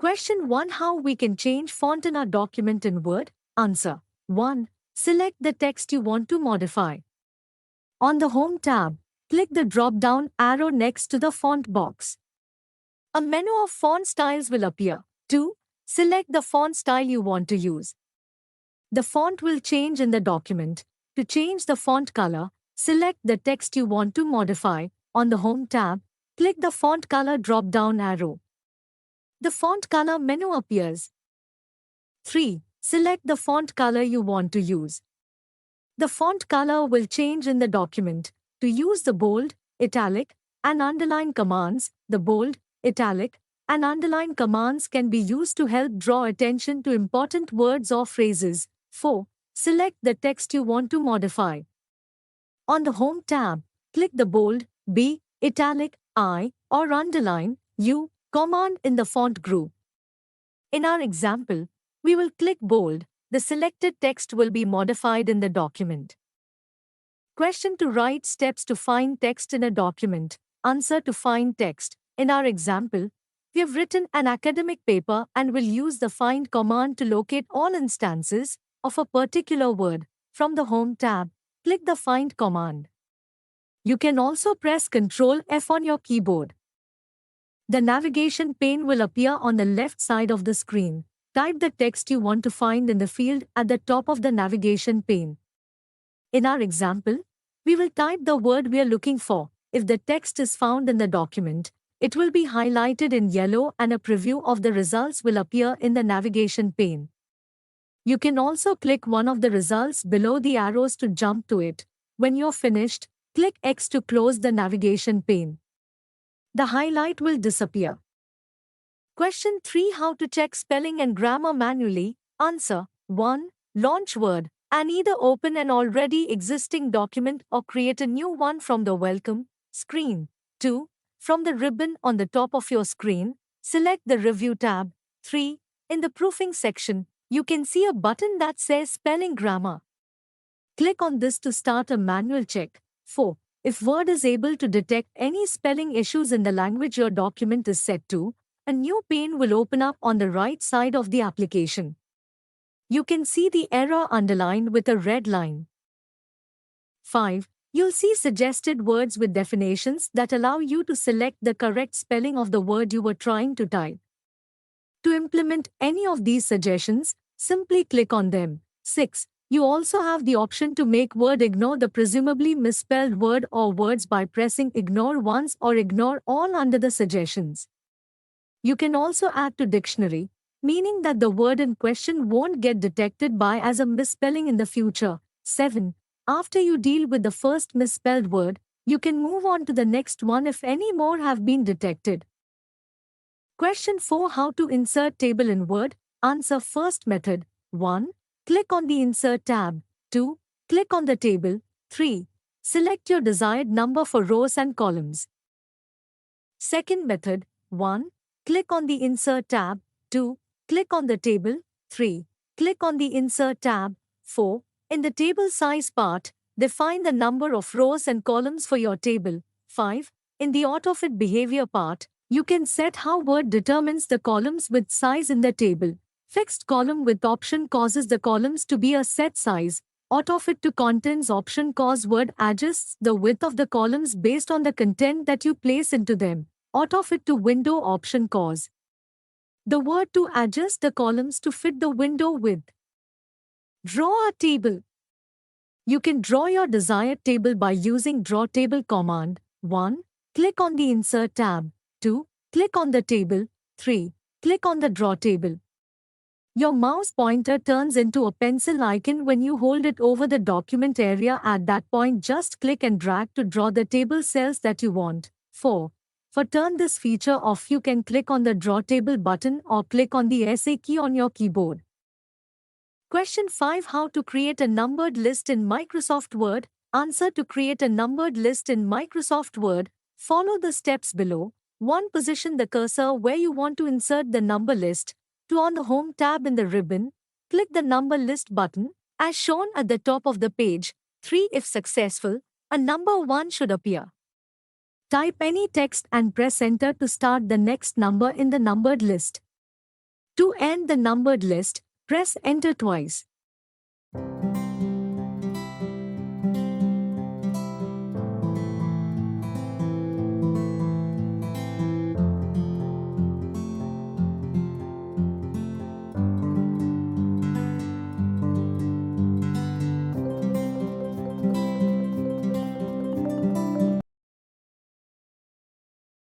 Question 1. How we can change font in our document in Word? Answer. 1. Select the text you want to modify. On the Home tab, click the drop-down arrow next to the font box. A menu of font styles will appear. 2. Select the font style you want to use. The font will change in the document. To change the font color, select the text you want to modify. On the Home tab, click the font color drop-down arrow. The font color menu appears. 3. Select the font color you want to use. The font color will change in the document. To use the bold, italic, and underline commands, the bold, italic, and underline commands can be used to help draw attention to important words or phrases. 4. Select the text you want to modify. On the Home tab, click the bold, B, italic, I, or underline, U, command in the font group. In our example, we will click bold. The selected text will be modified in the document. Question to write steps to find text in a document. Answer to find text. In our example, we have written an academic paper and will use the find command to locate all instances of a particular word. From the Home tab, click the find command. You can also press Ctrl F on your keyboard. The navigation pane will appear on the left side of the screen. Type the text you want to find in the field at the top of the navigation pane. In our example, we will type the word we are looking for. If the text is found in the document, it will be highlighted in yellow and a preview of the results will appear in the navigation pane. You can also click one of the results below the arrows to jump to it. When you're finished, click X to close the navigation pane. The highlight will disappear. Question 3. How to check spelling and grammar manually? Answer. 1. Launch Word and either open an already existing document or create a new one from the Welcome screen. 2. From the ribbon on the top of your screen, select the Review tab. 3. In the Proofing section, you can see a button that says Spelling Grammar. Click on this to start a manual check. 4. If Word is able to detect any spelling issues in the language your document is set to, a new pane will open up on the right side of the application. You can see the error underlined with a red line. 5. You'll see suggested words with definitions that allow you to select the correct spelling of the word you were trying to type. To implement any of these suggestions, simply click on them. 6. You also have the option to make Word ignore the presumably misspelled word or words by pressing Ignore Once or Ignore All under the suggestions. You can also add to dictionary, meaning that the word in question won't get detected by as a misspelling in the future. 7. After you deal with the first misspelled word, you can move on to the next one if any more have been detected. Question 4. How to insert table in Word? Answer. First method. 1. Click on the Insert tab. 2. Click on the table. 3. Select your desired number for rows and columns. Second method. 1. Click on the Insert tab. 2. Click on the table. 3. Click on the Insert tab. 4. In the table size part, define the number of rows and columns for your table. 5. In the AutoFit behavior part, you can set how Word determines the columns width size in the table. Fixed column width option causes the columns to be a set size. AutoFit to contents option cause Word adjusts the width of the columns based on the content that you place into them. AutoFit to window option cause the Word to adjust the columns to fit the window width. Draw a table. You can draw your desired table by using Draw Table command. 1. Click on the Insert tab. 2. Click on the table. 3. Click on the Draw Table. Your mouse pointer turns into a pencil icon when you hold it over the document area. At that point, just click and drag to draw the table cells that you want. 4. For turn this feature off, you can click on the Draw Table button or click on the SA key on your keyboard. Question 5. How to create a numbered list in Microsoft Word? Answer. To create a numbered list in Microsoft Word, follow the steps below. 1. Position the cursor where you want to insert the number list. 2. On the Home tab in the ribbon, click the Number List button, as shown at the top of the page. 3. If successful, a number 1 should appear. Type any text and press Enter to start the next number in the numbered list. To end the numbered list, press Enter twice.